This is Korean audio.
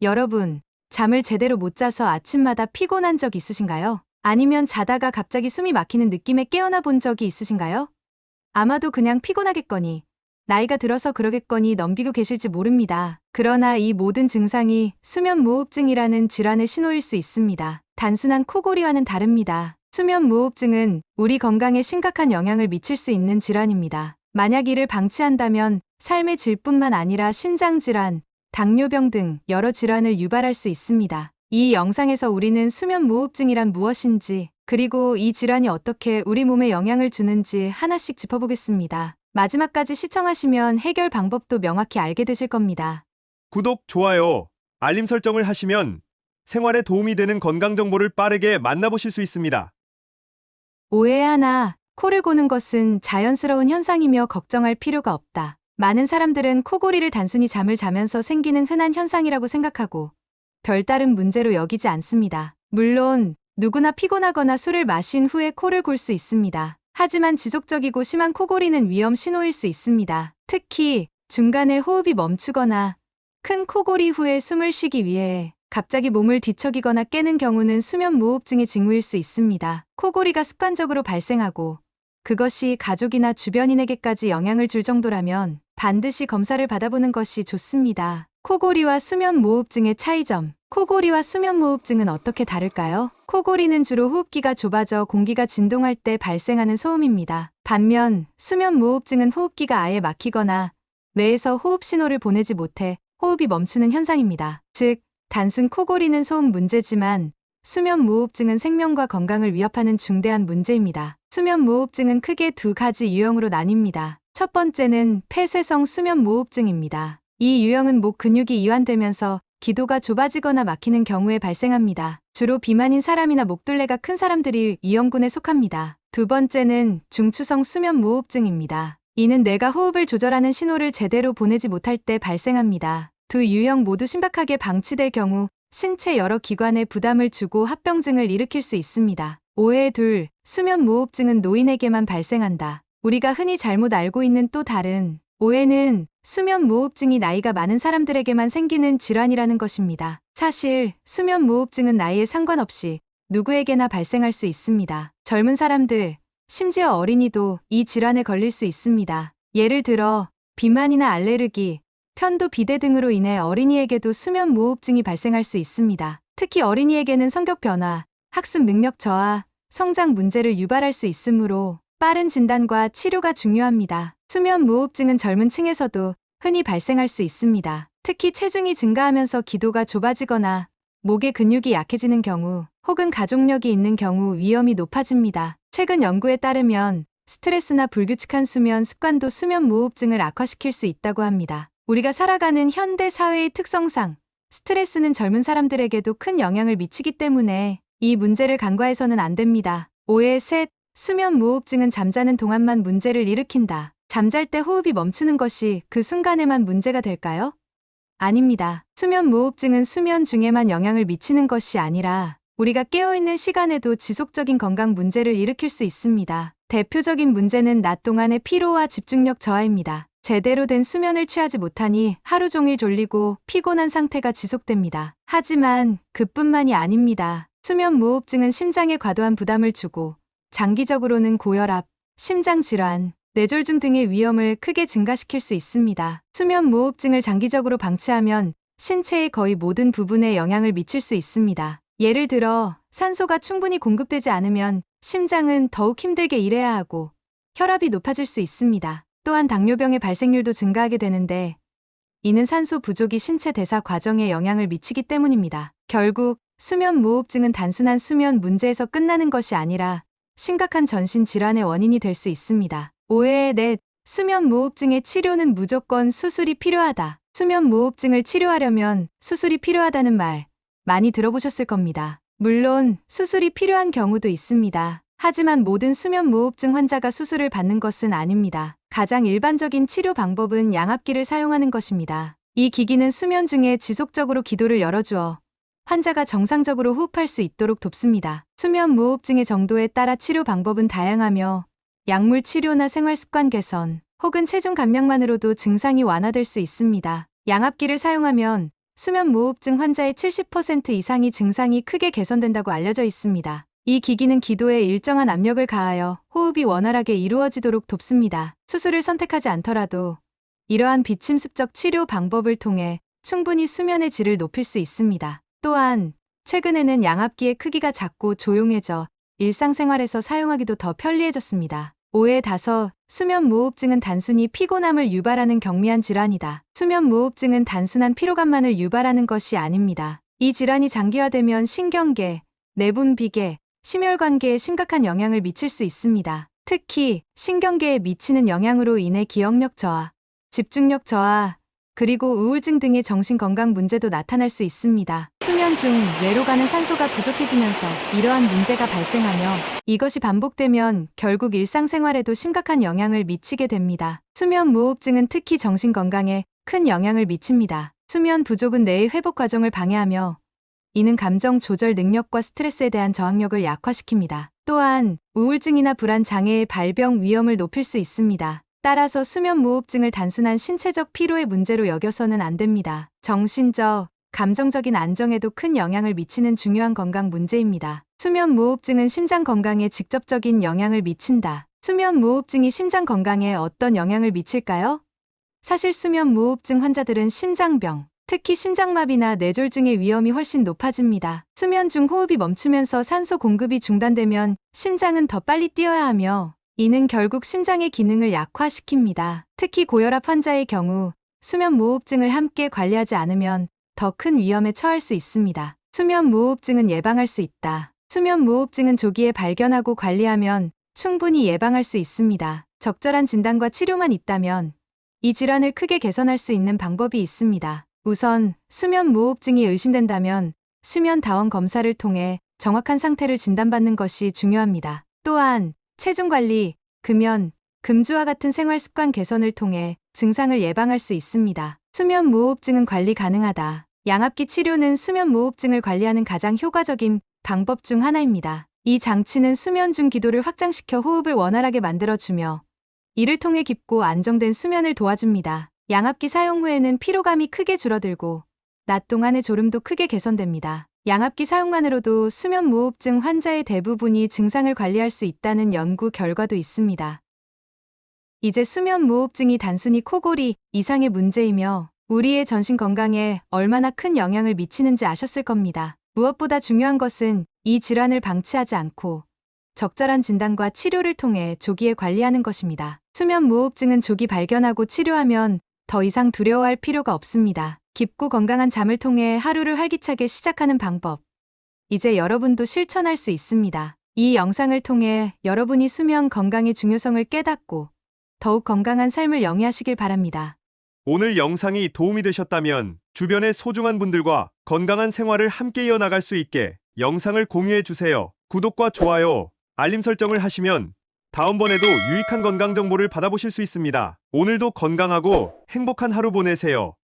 여러분, 잠을 제대로 못 자서 아침마다 피곤한 적 있으신가요? 아니면 자다가 갑자기 숨이 막히는 느낌에 깨어나 본 적이 있으신가요? 아마도 그냥 피곤하겠거니, 나이가 들어서 그러겠거니 넘기고 계실지 모릅니다. 그러나 이 모든 증상이 수면무호흡증이라는 질환의 신호일 수 있습니다. 단순한 코골이와는 다릅니다. 수면무호흡증은 우리 건강에 심각한 영향을 미칠 수 있는 질환입니다. 만약 이를 방치한다면 삶의 질뿐만 아니라 심장질환, 당뇨병 등 여러 질환을 유발할 수 있습니다. 이 영상에서 우리는 수면무호흡증이란 무엇인지, 그리고 이 질환이 어떻게 우리 몸에 영향을 주는지 하나씩 짚어보겠습니다. 마지막까지 시청하시면 해결 방법도 명확히 알게 되실 겁니다. 구독, 좋아요, 알림 설정을 하시면 생활에 도움이 되는 건강 정보를 빠르게 만나보실 수 있습니다. 오해 하나, 코를 고는 것은 자연스러운 현상이며 걱정할 필요가 없다. 많은 사람들은 코골이를 단순히 잠을 자면서 생기는 흔한 현상이라고 생각하고 별다른 문제로 여기지 않습니다. 물론 누구나 피곤하거나 술을 마신 후에 코를 골 수 있습니다. 하지만 지속적이고 심한 코골이는 위험 신호일 수 있습니다. 특히 중간에 호흡이 멈추거나 큰 코골이 후에 숨을 쉬기 위해 갑자기 몸을 뒤척이거나 깨는 경우는 수면무호흡증의 징후일 수 있습니다. 코골이가 습관적으로 발생하고 그것이 가족이나 주변인에게까지 영향을 줄 정도라면 반드시 검사를 받아보는 것이 좋습니다. 코골이와 수면무호흡증의 차이점. 코골이와 수면무호흡증은 어떻게 다를까요? 코골이는 주로 호흡기가 좁아져 공기가 진동할 때 발생하는 소음입니다. 반면 수면무호흡증은 호흡기가 아예 막히거나 뇌에서 호흡 신호를 보내지 못해 호흡이 멈추는 현상입니다. 즉, 단순 코골이는 소음 문제지만 수면무호흡증은 생명과 건강을 위협하는 중대한 문제입니다. 수면무호흡증은 크게 두 가지 유형으로 나뉩니다. 첫 번째는 폐쇄성 수면무호흡증입니다. 이 유형은 목 근육이 이완되면서 기도가 좁아지거나 막히는 경우에 발생합니다. 주로 비만인 사람이나 목둘레가 큰 사람들이 위험군에 속합니다. 두 번째는 중추성 수면무호흡증입니다. 이는 뇌가 호흡을 조절하는 신호를 제대로 보내지 못할 때 발생합니다. 두 유형 모두 심각하게 방치될 경우 신체 여러 기관에 부담을 주고 합병증을 일으킬 수 있습니다. 오해 둘, 수면무호흡증은 노인에게만 발생한다. 우리가 흔히 잘못 알고 있는 또 다른 오해는 수면무호흡증이 나이가 많은 사람들에게만 생기는 질환이라는 것입니다. 사실 수면무호흡증은 나이에 상관없이 누구에게나 발생할 수 있습니다. 젊은 사람들, 심지어 어린이도 이 질환에 걸릴 수 있습니다. 예를 들어 비만이나 알레르기, 편도 비대 등으로 인해 어린이에게도 수면무호흡증이 발생할 수 있습니다. 특히 어린이에게는 성격 변화, 학습 능력 저하, 성장 문제를 유발할 수 있으므로 빠른 진단과 치료가 중요합니다. 수면무호흡증은 젊은 층에서도 흔히 발생할 수 있습니다. 특히 체중이 증가하면서 기도가 좁아지거나 목의 근육이 약해지는 경우 혹은 가족력이 있는 경우 위험이 높아집니다. 최근 연구에 따르면 스트레스나 불규칙한 수면 습관도 수면무호흡증을 악화시킬 수 있다고 합니다. 우리가 살아가는 현대 사회의 특성상 스트레스는 젊은 사람들에게도 큰 영향을 미치기 때문에 이 문제를 간과해서는 안 됩니다. 오해 셋, 수면무호흡증은 잠자는 동안만 문제를 일으킨다. 잠잘 때 호흡이 멈추는 것이 그 순간에만 문제가 될까요? 아닙니다. 수면무호흡증은 수면 중에만 영향을 미치는 것이 아니라 우리가 깨어있는 시간에도 지속적인 건강 문제를 일으킬 수 있습니다. 대표적인 문제는 낮 동안의 피로와 집중력 저하입니다. 제대로 된 수면을 취하지 못하니 하루 종일 졸리고 피곤한 상태가 지속됩니다. 하지만 그뿐만이 아닙니다. 수면무호흡증은 심장에 과도한 부담을 주고 장기적으로는 고혈압, 심장질환, 뇌졸중 등의 위험을 크게 증가시킬 수 있습니다. 수면무호흡증을 장기적으로 방치하면 신체의 거의 모든 부분에 영향을 미칠 수 있습니다. 예를 들어 산소가 충분히 공급되지 않으면 심장은 더욱 힘들게 일해야 하고 혈압이 높아질 수 있습니다. 또한 당뇨병의 발생률도 증가하게 되는데 이는 산소 부족이 신체 대사 과정에 영향을 미치기 때문입니다. 결국 수면무호흡증은 단순한 수면 문제에서 끝나는 것이 아니라 심각한 전신 질환의 원인이 될 수 있습니다. 오해 넷, 수면무호흡증의 치료는 무조건 수술이 필요하다. 수면무호흡증을 치료하려면 수술이 필요하다는 말 많이 들어보셨을 겁니다. 물론 수술이 필요한 경우도 있습니다. 하지만 모든 수면무호흡증 환자가 수술을 받는 것은 아닙니다. 가장 일반적인 치료 방법은 양압기를 사용하는 것입니다. 이 기기는 수면 중에 지속적으로 기도를 열어주어 환자가 정상적으로 호흡할 수 있도록 돕습니다. 수면무호흡증의 정도에 따라 치료 방법은 다양하며 약물 치료나 생활습관 개선 혹은 체중 감량만으로도 증상이 완화될 수 있습니다. 양압기를 사용하면 수면 무호흡증 환자의 70% 이상이 증상이 크게 개선된다고 알려져 있습니다. 이 기기는 기도에 일정한 압력을 가하여 호흡이 원활하게 이루어지도록 돕습니다. 수술을 선택하지 않더라도 이러한 비침습적 치료 방법을 통해 충분히 수면의 질을 높일 수 있습니다. 또한 최근에는 양압기의 크기가 작고 조용해져 일상생활에서 사용하기도 더 편리해졌습니다. 오해 다섯, 수면 무호흡증은 단순히 피곤함을 유발하는 경미한 질환이다. 수면 무호흡증은 단순한 피로감만을 유발하는 것이 아닙니다. 이 질환이 장기화되면 신경계, 내분비계, 심혈관계에 심각한 영향을 미칠 수 있습니다. 특히 신경계에 미치는 영향으로 인해 기억력 저하, 집중력 저하, 그리고 우울증 등의 정신건강 문제도 나타날 수 있습니다. 수면 중 뇌로 가는 산소가 부족해지면서 이러한 문제가 발생하며 이것이 반복되면 결국 일상생활에도 심각한 영향을 미치게 됩니다. 수면 무호흡증은 특히 정신건강에 큰 영향을 미칩니다. 수면 부족은 뇌의 회복 과정을 방해하며 이는 감정 조절 능력과 스트레스에 대한 저항력을 약화시킵니다. 또한 우울증이나 불안 장애의 발병 위험을 높일 수 있습니다. 따라서 수면 무호흡증을 단순한 신체적 피로의 문제로 여겨서는 안 됩니다. 정신적, 감정적인 안정에도 큰 영향을 미치는 중요한 건강 문제입니다. 수면 무호흡증은 심장 건강에 직접적인 영향을 미친다. 수면 무호흡증이 심장 건강에 어떤 영향을 미칠까요? 사실 수면 무호흡증 환자들은 심장병, 특히 심장마비나 뇌졸중의 위험이 훨씬 높아집니다. 수면 중 호흡이 멈추면서 산소 공급이 중단되면 심장은 더 빨리 뛰어야 하며 이는 결국 심장의 기능을 약화시킵니다. 특히 고혈압 환자의 경우 수면 무호흡증을 함께 관리하지 않으면 더 큰 위험에 처할 수 있습니다. 수면 무호흡증은 예방할 수 있다. 수면 무호흡증은 조기에 발견하고 관리하면 충분히 예방할 수 있습니다. 적절한 진단과 치료만 있다면 이 질환을 크게 개선할 수 있는 방법이 있습니다. 우선 수면 무호흡증이 의심된다면 수면 다원 검사를 통해 정확한 상태를 진단받는 것이 중요합니다. 또한 체중 관리, 금연, 금주와 같은 생활 습관 개선을 통해 증상을 예방할 수 있습니다. 수면 무호흡증은 관리 가능하다. 양압기 치료는 수면 무호흡증을 관리하는 가장 효과적인 방법 중 하나입니다. 이 장치는 수면 중 기도를 확장시켜 호흡을 원활하게 만들어주며 이를 통해 깊고 안정된 수면을 도와줍니다. 양압기 사용 후에는 피로감이 크게 줄어들고 낮 동안의 졸음도 크게 개선됩니다. 양압기 사용만으로도 수면 무호흡증 환자의 대부분이 증상을 관리할 수 있다는 연구 결과도 있습니다. 이제 수면 무호흡증이 단순히 코골이 이상의 문제이며 우리의 전신 건강에 얼마나 큰 영향을 미치는지 아셨을 겁니다. 무엇보다 중요한 것은 이 질환을 방치하지 않고 적절한 진단과 치료를 통해 조기에 관리하는 것입니다. 수면 무호흡증은 조기 발견하고 치료하면 더 이상 두려워할 필요가 없습니다. 깊고 건강한 잠을 통해 하루를 활기차게 시작하는 방법. 이제 여러분도 실천할 수 있습니다. 이 영상을 통해 여러분이 수면 건강의 중요성을 깨닫고 더욱 건강한 삶을 영위하시길 바랍니다. 오늘 영상이 도움이 되셨다면 주변의 소중한 분들과 건강한 생활을 함께 이어나갈 수 있게 영상을 공유해 주세요. 구독과 좋아요, 알림 설정을 하시면 다음번에도 유익한 건강 정보를 받아보실 수 있습니다. 오늘도 건강하고 행복한 하루 보내세요.